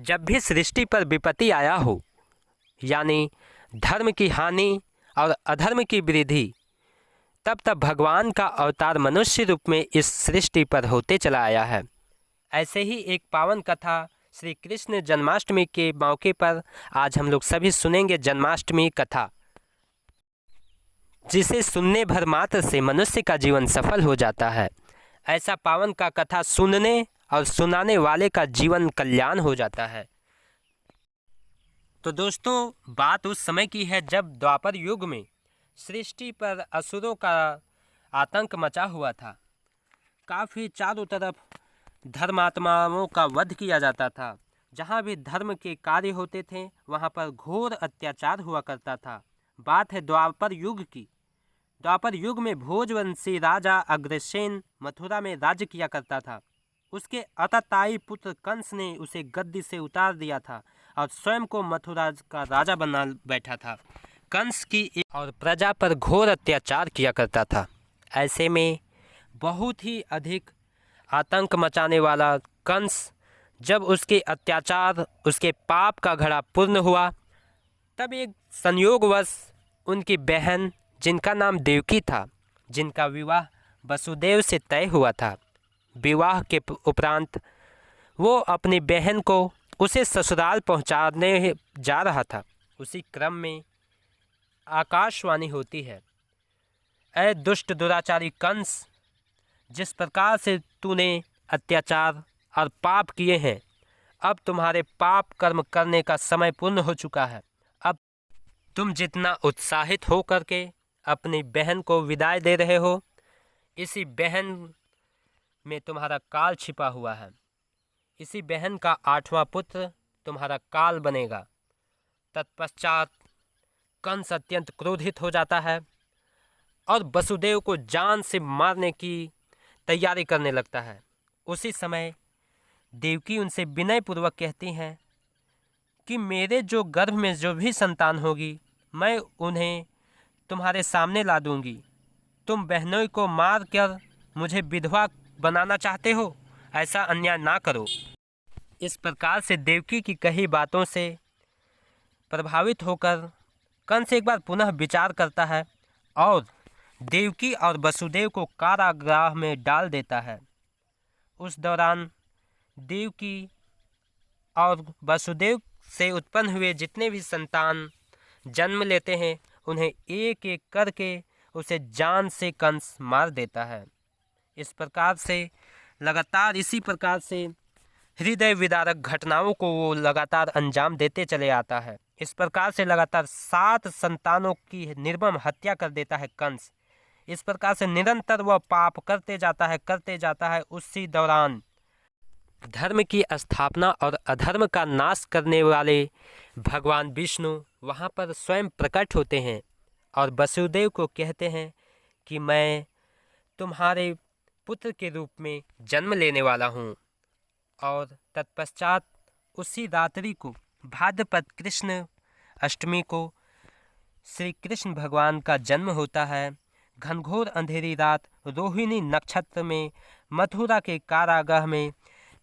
जब भी सृष्टि पर विपत्ति आया हो, यानी धर्म की हानि और अधर्म की वृद्धि, तब तब भगवान का अवतार मनुष्य रूप में इस सृष्टि पर होते चला आया है। ऐसे ही एक पावन कथा श्री कृष्ण जन्माष्टमी के मौके पर आज हम लोग सभी सुनेंगे जन्माष्टमी कथा, जिसे सुनने भर मात्र से मनुष्य का जीवन सफल हो जाता है। ऐसा पावन का कथा सुनने और सुनाने वाले का जीवन कल्याण हो जाता है। तो दोस्तों, बात उस समय की है जब द्वापर युग में सृष्टि पर असुरों का आतंक मचा हुआ था। काफ़ी चारों तरफ धर्मात्माओं का वध किया जाता था। जहाँ भी धर्म के कार्य होते थे वहाँ पर घोर अत्याचार हुआ करता था। बात है द्वापर युग की। द्वापर युग में भोजवंशी राजा अग्रसेन मथुरा में राज्य किया करता था। उसके अतताई पुत्र कंस ने उसे गद्दी से उतार दिया था और स्वयं को मथुरा का राजा बना बैठा था। कंस की और प्रजा पर घोर अत्याचार किया करता था। ऐसे में बहुत ही अधिक आतंक मचाने वाला कंस, जब उसके अत्याचार, उसके पाप का घड़ा पूर्ण हुआ, तब एक संयोगवश उनकी बहन, जिनका नाम देवकी था, जिनका विवाह वसुदेव से तय हुआ था, विवाह के उपरांत वो अपनी बहन को उसे ससुराल पहुंचाने जा रहा था। उसी क्रम में आकाशवाणी होती है, ऐ दुष्ट दुराचारी कंस, जिस प्रकार से तूने अत्याचार और पाप किए हैं, अब तुम्हारे पाप कर्म करने का समय पूर्ण हो चुका है। अब तुम जितना उत्साहित हो करके अपनी बहन को विदाई दे रहे हो, इसी बहन में तुम्हारा काल छिपा हुआ है। इसी बहन का 8वां पुत्र तुम्हारा काल बनेगा। तत्पश्चात कंस अत्यंत क्रोधित हो जाता है और वसुदेव को जान से मारने की तैयारी करने लगता है। उसी समय देवकी उनसे विनयपूर्वक कहती हैं कि मेरे जो गर्भ में जो भी संतान होगी, मैं उन्हें तुम्हारे सामने ला दूंगी। तुम बहनों को मार कर मुझे विधवा बनाना चाहते हो, ऐसा अन्याय ना करो। इस प्रकार से देवकी की कही बातों से प्रभावित होकर कंस एक बार पुनः विचार करता है और देवकी और वसुदेव को कारागृह में डाल देता है। उस दौरान देवकी और वसुदेव से उत्पन्न हुए जितने भी संतान जन्म लेते हैं, उन्हें एक एक करके उसे जान से कंस मार देता है। इस प्रकार से लगातार इसी प्रकार से हृदय विदारक घटनाओं को वो लगातार अंजाम देते चले आता है। इस प्रकार से लगातार 7 संतानों की निर्मम हत्या कर देता है कंस। इस प्रकार से निरंतर वह पाप करते जाता है। उसी दौरान धर्म की स्थापना और अधर्म का नाश करने वाले भगवान विष्णु वहाँ पर स्वयं प्रकट होते हैं और वसुदेव को कहते हैं कि मैं तुम्हारे पुत्र के रूप में जन्म लेने वाला हूँ। और तत्पश्चात उसी रात्रि को, भाद्रपद कृष्ण अष्टमी को, श्री कृष्ण भगवान का जन्म होता है। घनघोर अंधेरी रात रोहिणी नक्षत्र में मथुरा के कारागृह में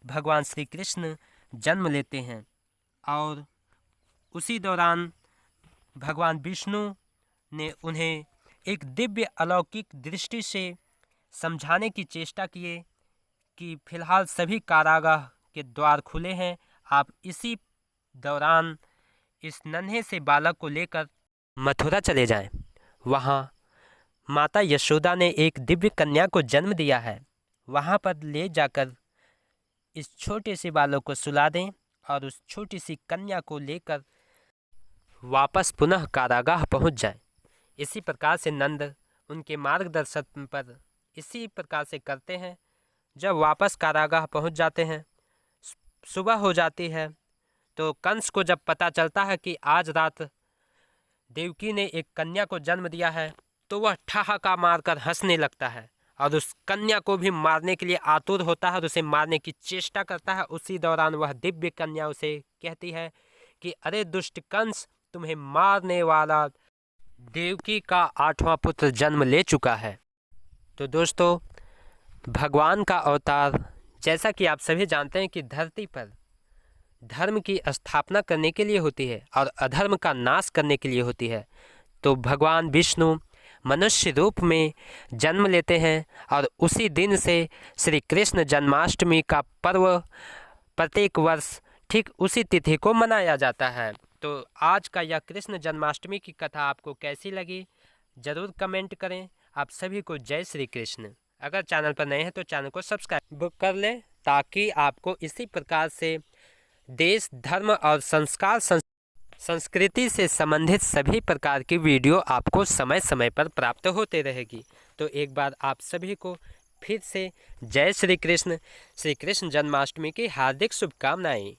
भगवान श्री कृष्ण जन्म लेते हैं। और उसी दौरान भगवान विष्णु ने उन्हें एक दिव्य अलौकिक दृष्टि से समझाने की चेष्टा किए कि फिलहाल सभी कारागाह के द्वार खुले हैं, आप इसी दौरान इस नन्हे से बालक को लेकर मथुरा चले जाएं। वहाँ माता यशोदा ने एक दिव्य कन्या को जन्म दिया है। वहाँ पर ले जाकर इस छोटे से बालक को सुला दें और उस छोटी सी कन्या को लेकर वापस पुनः कारागाह पहुँच जाएं। इसी प्रकार से नंद उनके मार्गदर्शन पर इसी प्रकार से करते हैं। जब वापस कारागाह पहुंच जाते हैं, सुबह हो जाती है, तो कंस को जब पता चलता है कि आज रात देवकी ने एक कन्या को जन्म दिया है, तो वह ठहाका मारकर हंसने लगता है और उस कन्या को भी मारने के लिए आतुर होता है और उसे मारने की चेष्टा करता है। उसी दौरान वह दिव्य कन्या उसे कहती है कि अरे दुष्ट कंस, तुम्हें मारने वाला देवकी का 8वां पुत्र जन्म ले चुका है। तो दोस्तों, भगवान का अवतार, जैसा कि आप सभी जानते हैं कि धरती पर धर्म की स्थापना करने के लिए होती है और अधर्म का नाश करने के लिए होती है। तो भगवान विष्णु मनुष्य रूप में जन्म लेते हैं और उसी दिन से श्री कृष्ण जन्माष्टमी का पर्व प्रत्येक वर्ष ठीक उसी तिथि को मनाया जाता है। तो आज का यह कृष्ण जन्माष्टमी की कथा आपको कैसी लगी ज़रूर कमेंट करें। आप सभी को जय श्री कृष्ण। अगर चैनल पर नए हैं तो चैनल को सब्सक्राइब कर लें ताकि आपको इसी प्रकार से देश, धर्म और संस्कार संस्कृति से संबंधित सभी प्रकार की वीडियो आपको समय समय पर प्राप्त होते रहेगी। तो एक बार आप सभी को फिर से जय श्री कृष्ण जन्माष्टमी की हार्दिक शुभकामनाएं।